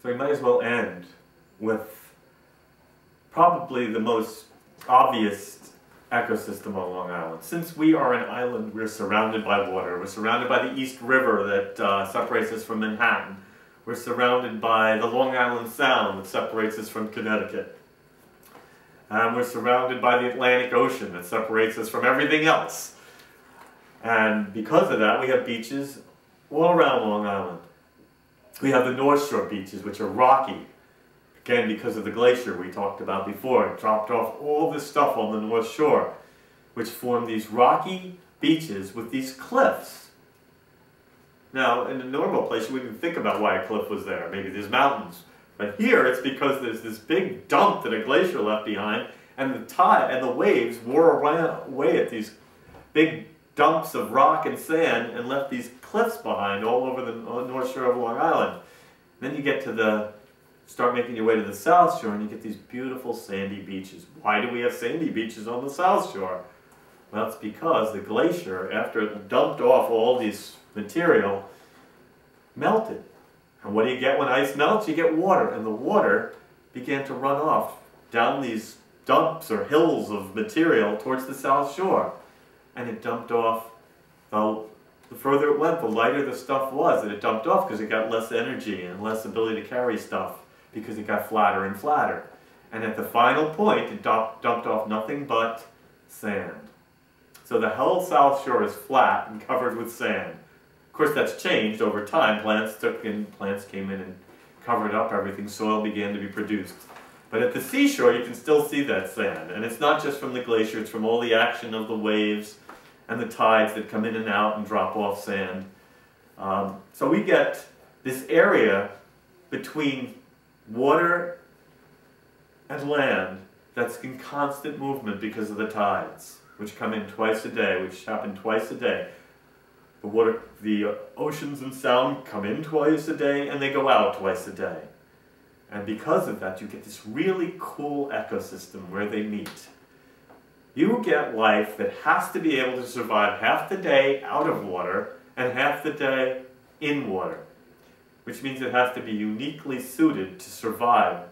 So we might as well end with probably the most obvious ecosystem on Long Island. Since we are an island, we're surrounded by water. We're surrounded by the East River that separates us from Manhattan. We're surrounded by the Long Island Sound that separates us from Connecticut. And we're surrounded by the Atlantic Ocean that separates us from everything else. And because of that, we have beaches all around Long Island. We have the North Shore beaches, which are rocky. Again, because of the glacier we talked about before. It dropped off all this stuff on the North Shore, which formed these rocky beaches with these cliffs. Now, in a normal place, you wouldn't think about why a cliff was there. Maybe there's mountains. But here, it's because there's this big dump that a glacier left behind, and the tide and the waves wore away at these big dumps of rock and sand and left these cliffs behind all over the North Shore of Long Island. Then you get to start making your way to the South Shore and you get these beautiful sandy beaches. Why do we have sandy beaches on the South Shore? Well, it's because the glacier, after it dumped off all this material, melted. And what do you get when ice melts? You get water, and the water began to run off down these dumps or hills of material towards the South Shore. And it dumped off, the further it went, the lighter the stuff was that it dumped off because it got less energy and less ability to carry stuff because it got flatter and flatter. And at the final point, it dumped off nothing but sand. So the whole South Shore is flat and covered with sand. Of course, that's changed over time. Plants came in and covered up everything. Soil began to be produced. But at the seashore, you can still see that sand. And it's not just from the glacier, it's from all the action of the waves and the tides that come in and out and drop off sand. So we get this area between water and land that's in constant movement because of the tides, which come in twice a day, which happen twice a day. The oceans and sound come in twice a day and they go out twice a day. And because of that, you get this really cool ecosystem where they meet. You get life that has to be able to survive half the day out of water and half the day in water, which means it has to be uniquely suited to survive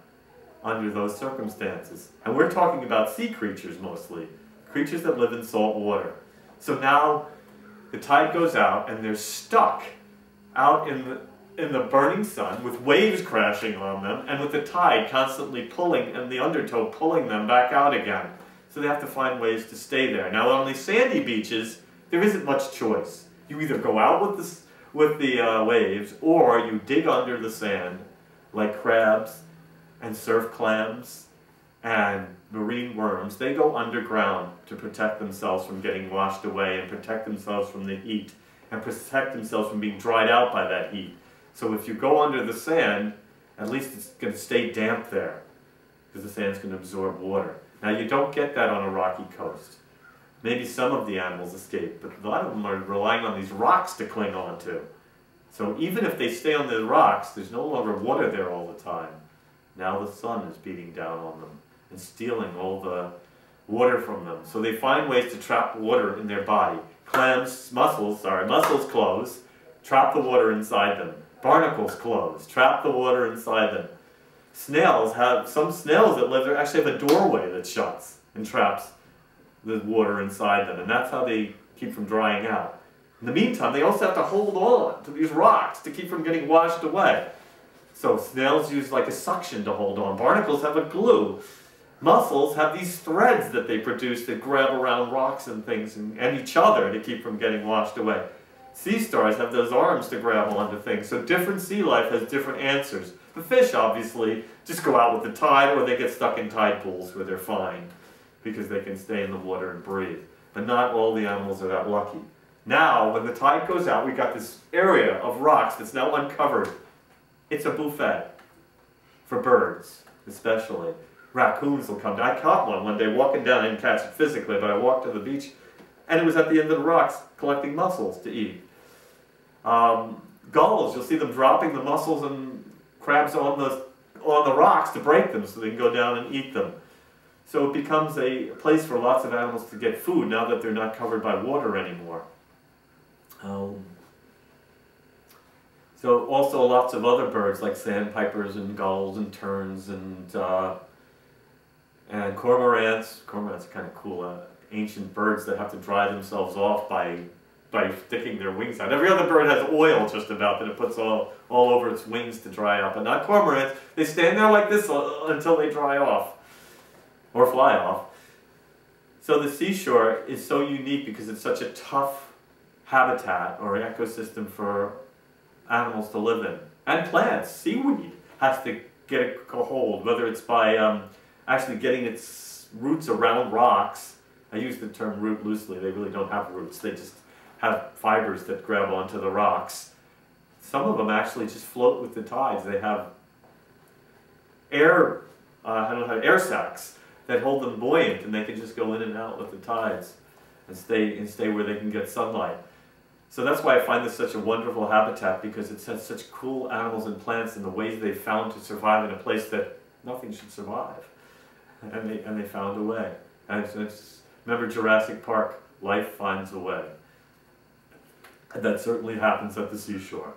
under those circumstances. And we're talking about sea creatures mostly, creatures that live in salt water. So now the tide goes out and they're stuck out in the burning sun with waves crashing on them and with the tide constantly pulling and the undertow pulling them back out again. So they have to find ways to stay there. Now on these sandy beaches, there isn't much choice. You either go out with the waves or you dig under the sand like crabs and surf clams and marine worms. They go underground to protect themselves from getting washed away and protect themselves from the heat and protect themselves from being dried out by that heat. So if you go under the sand, at least it's going to stay damp there because the sand's going to absorb water. Now you don't get that on a rocky coast. Maybe some of the animals escape, but a lot of them are relying on these rocks to cling on to. So even if they stay on the rocks, there's no longer water there all the time. Now the sun is beating down on them and stealing all the water from them. So they find ways to trap water in their body. Mussels close, trap the water inside them. Barnacles close, trap the water inside them. Some snails that live there actually have a doorway that shuts and traps the water inside them, and that's how they keep from drying out. In the meantime, they also have to hold on to these rocks to keep from getting washed away. So snails use like a suction to hold on. Barnacles have a glue. Mussels have these threads that they produce that grab around rocks and things and each other to keep from getting washed away. Sea stars have those arms to grab onto things. So different sea life has different answers. The fish, obviously, just go out with the tide or they get stuck in tide pools where they're fine because they can stay in the water and breathe. But not all the animals are that lucky. Now, when the tide goes out, we've got this area of rocks that's now uncovered. It's a buffet for birds, especially. Raccoons will come down. I caught one day walking down. I didn't catch it physically, but I walked to the beach, and it was at the end of the rocks collecting mussels to eat. Gulls, you'll see them dropping the mussels and crabs on the rocks to break them so they can go down and eat them. So it becomes a place for lots of animals to get food now that they're not covered by water anymore. So also lots of other birds like sandpipers and gulls and terns and cormorants. Cormorants are kind of cool, ancient birds that have to dry themselves off by sticking their wings out. Every other bird has oil just about that it puts all over its wings to dry out, but not cormorants. They stand there like this until they dry off or fly off. So the seashore is so unique because it's such a tough habitat or ecosystem for animals to live in. And plants. Seaweed has to get a hold, whether it's by actually getting its roots around rocks. I use the term root loosely. They really don't have roots. They just have fibers that grab onto the rocks. Some of them actually just float with the tides. They have air sacs that hold them buoyant, and they can just go in and out with the tides and stay where they can get sunlight. So that's why I find this such a wonderful habitat, because it has such cool animals and plants and the ways they've found to survive in a place that nothing should survive. And they found a way. And remember Jurassic Park, life finds a way. And that certainly happens at the seashore.